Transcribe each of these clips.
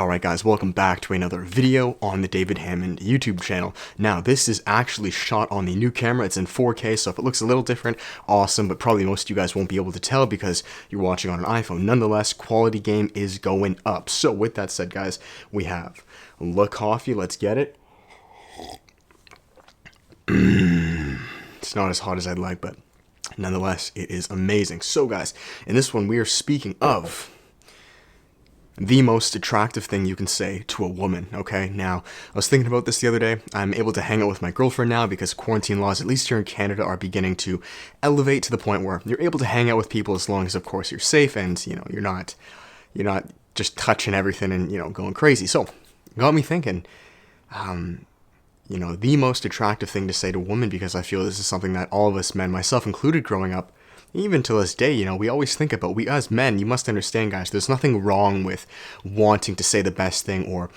Alright guys, welcome back to another video on the David Hammond YouTube channel. Now, this is actually shot on the new camera. It's in 4K, so if it looks a little different, awesome, but probably most of you guys won't be able to tell because you're watching on an iPhone. Nonetheless, quality game is going up. So with that said, guys, we have La Coffee. Let's get it. It's not as hot as I'd like, but nonetheless, it is amazing. So guys, in this one, we are speaking of the most attractive thing you can say to a woman, okay? Now, I was thinking about this the other day. I'm able to hang out with my girlfriend now because quarantine laws, at least here in Canada, are beginning to elevate to the point where you're able to hang out with people as long as, of course, you're safe and, you know, you're not just touching everything and, you know, going crazy. So, it got me thinking, you know, the most attractive thing to say to a woman, because I feel this is something that all of us men, myself included growing up, even to this day, you know, we always think about, we as men, you must understand, guys, there's nothing wrong with wanting to say the best thing or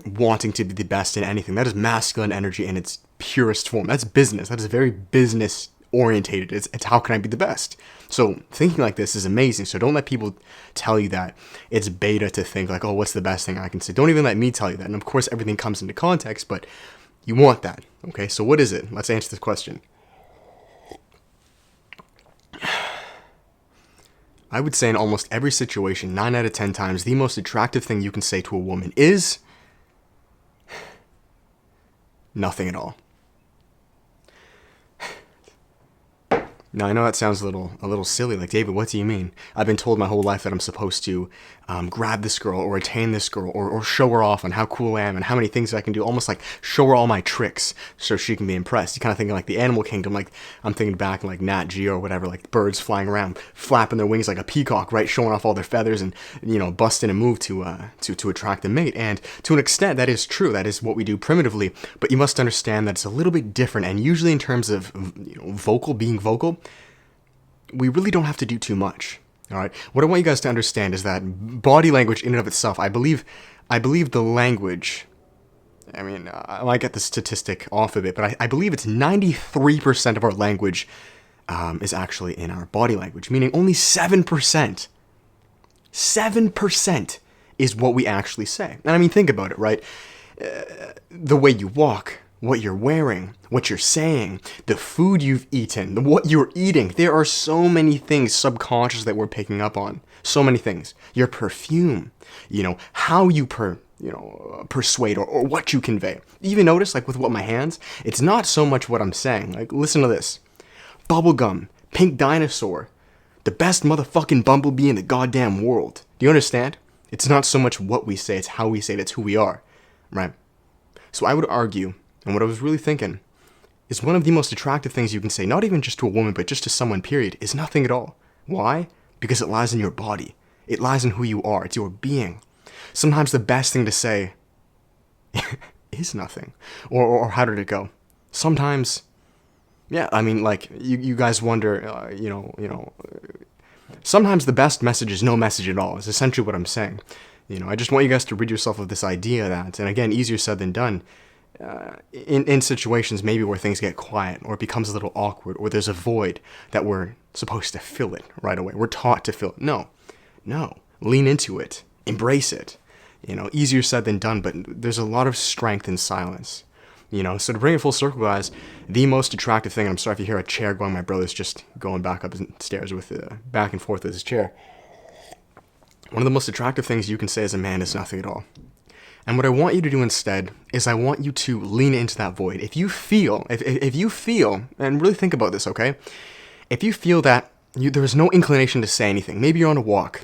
wanting to be the best in anything. That is masculine energy in its purest form. That's business. That is very business orientated. It's how can I be the best? So thinking like this is amazing. So don't let people tell you that it's beta to think like, oh, what's the best thing I can say? Don't even let me tell you that. And of course, everything comes into context, but you want that. Okay, so what is it? Let's answer this question. I would say in almost every situation, 9 out of 10 times, the most attractive thing you can say to a woman is nothing at all. Now, I know that sounds a little silly, like, David, what do you mean? I've been told my whole life that I'm supposed to grab this girl or attain this girl or show her off on how cool I am and how many things I can do, almost like show her all my tricks so she can be impressed. You kind of thinking like the animal kingdom, like I'm thinking back like Nat Geo or whatever, like birds flying around, flapping their wings like a peacock, right, showing off all their feathers and, you know, busting a move to attract a mate. And to an extent, that is true. That is what we do primitively, but you must understand that it's a little bit different, and usually in terms of, you know, being vocal, we really don't have to do too much. All right. What I want you guys to understand is that body language in and of itself, I believe the language, I mean, I might get the statistic off of it, but I believe it's 93% of our language is actually in our body language, meaning only 7% is what we actually say. And I mean, think about it, right? The way you walk, what you're wearing, what you're saying, the food you've eaten, what you're eating. There are so many things subconscious that we're picking up on. So many things. Your perfume, you know, how you persuade or what you convey. You even notice, like with my hands, it's not so much what I'm saying. Like, listen to this. Bubblegum, pink dinosaur, the best motherfucking bumblebee in the goddamn world. Do you understand? It's not so much what we say, it's how we say it, it's who we are, right? So I would argue, and what I was really thinking, is one of the most attractive things you can say, not even just to a woman, but just to someone, period, is nothing at all. Why? Because it lies in your body. It lies in who you are. It's your being. Sometimes the best thing to say is nothing. Or how did it go? Sometimes, yeah, I mean, like, you guys wonder, sometimes the best message is no message at all, is essentially what I'm saying. You know, I just want you guys to rid yourself of this idea that, and again, easier said than done, in situations maybe where things get quiet or it becomes a little awkward or there's a void that we're supposed to fill it right away. We're taught to fill it. No. Lean into it. Embrace it. You know, easier said than done, but there's a lot of strength in silence. You know, so to bring it full circle, guys, the most attractive thing, I'm sorry if you hear a chair going, my brother's just going back up the stairs with back and forth with his chair. One of the most attractive things you can say as a man is nothing at all. And what I want you to do instead is I want you to lean into that void. If you feel, and really think about this, okay? If you feel that there is no inclination to say anything, maybe you're on a walk,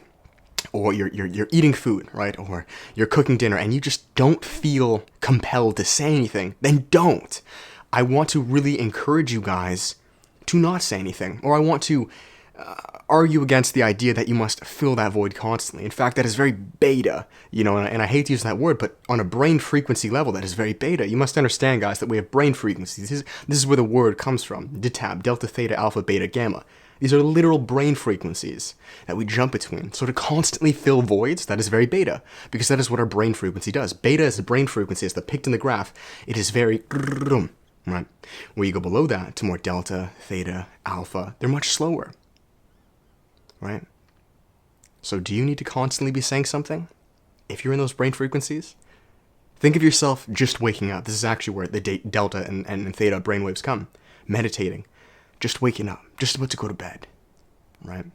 or you're eating food, right? Or you're cooking dinner, and you just don't feel compelled to say anything, then don't. I want to really encourage you guys to not say anything, or I want to argue against the idea that you must fill that void constantly. In fact, that is very beta, you know, and I hate to use that word, but on a brain frequency level, that is very beta. You must understand, guys, that we have brain frequencies. This is where the word comes from. DTAB, delta, theta, alpha, beta, gamma. These are literal brain frequencies that we jump between. So to constantly fill voids, that is very beta, because that is what our brain frequency does. Beta is the brain frequency, as depicted in the graph. It is very, right? Where you go below that to more delta, theta, alpha, they're much slower. Right? So do you need to constantly be saying something? if you're in those brain frequencies, think of yourself just waking up. This is actually where the delta and theta brainwaves come. Meditating, just waking up, just about to go to bed, right?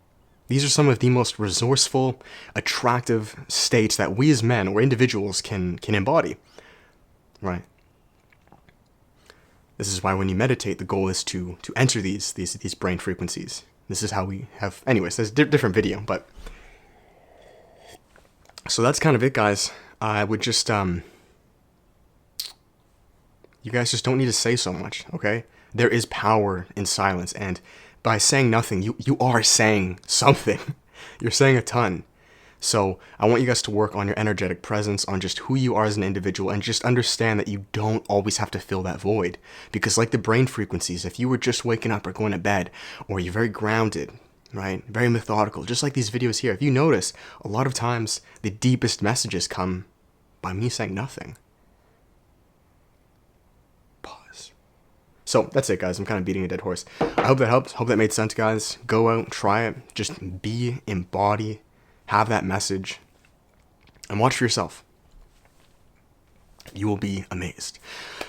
These are some of the most resourceful, attractive states that we as men or individuals can embody, right? This is why when you meditate, the goal is to enter these brain frequencies. This is how we have, anyways, there's a different video, but so that's kind of it, guys. I would just, you guys just don't need to say so much, okay? There is power in silence, and by saying nothing, you are saying something. You're saying a ton. So I want you guys to work on your energetic presence, on just who you are as an individual, and just understand that you don't always have to fill that void. Because like the brain frequencies, if you were just waking up or going to bed, or you're very grounded, right, very methodical, just like these videos here, if you notice, a lot of times the deepest messages come by me saying nothing. Pause. So that's it, guys. I'm kind of beating a dead horse. I hope that helped. Hope that made sense, guys. Go out, try it. Just be, embody, have that message, and watch for yourself. You will be amazed.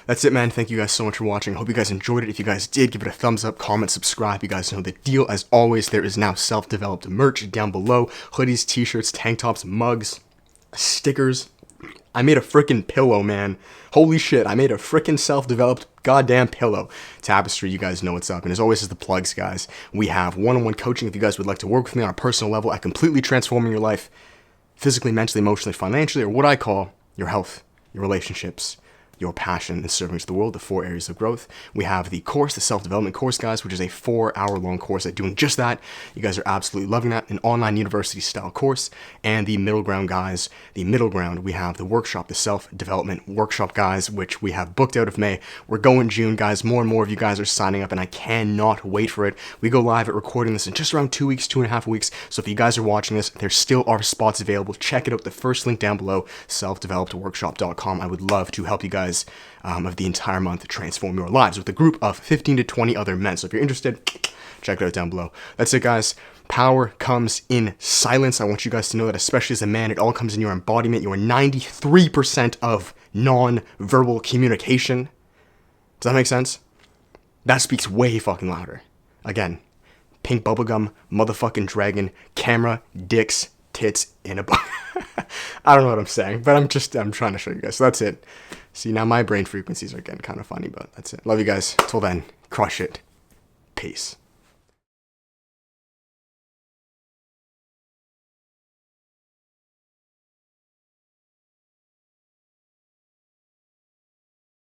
That's it, man. Thank you guys so much for watching. Hope you guys enjoyed it. If you guys did, give it a thumbs up, comment, subscribe. You guys know the deal. As always, there is now self-developed merch down below. Hoodies, t-shirts, tank tops, mugs, stickers. I made a freaking pillow, man. Holy shit, I made a freaking self-developed goddamn pillow. Tapestry, you guys know what's up. And as always, is the plugs, guys. We have one-on-one coaching if you guys would like to work with me on a personal level at completely transforming your life, physically, mentally, emotionally, financially, or what I call your health, your relationships, your passion, and serving to the world, the 4 areas of growth. We have the course, the self-development course, guys, which is a 4-hour-long course at doing just that. You guys are absolutely loving that. An online university-style course. And the middle ground, guys, the middle ground, we have the workshop, the self-development workshop, guys, which we have booked out of May. We're going June, guys. More and more of you guys are signing up, and I cannot wait for it. We go live at recording this in just around 2 weeks, 2.5 weeks. So if you guys are watching this, there still are spots available. Check it out. The first link down below, selfdevelopedworkshop.com. I would love to help you guys of the entire month transform your lives with a group of 15 to 20 other men. So if you're interested, check it out down below. That's it, guys. Power comes in silence. I want you guys to know that, especially as a man, it all comes in your embodiment. You are 93% of non-verbal communication. Does that make sense? That speaks way fucking louder. Again, pink bubblegum, motherfucking dragon, camera, dicks, tits in a book. I don't know what I'm saying, but I'm trying to show you guys. So that's it. See, now my brain frequencies are getting kind of funny, but that's it. Love you guys. Till then, crush it. Peace.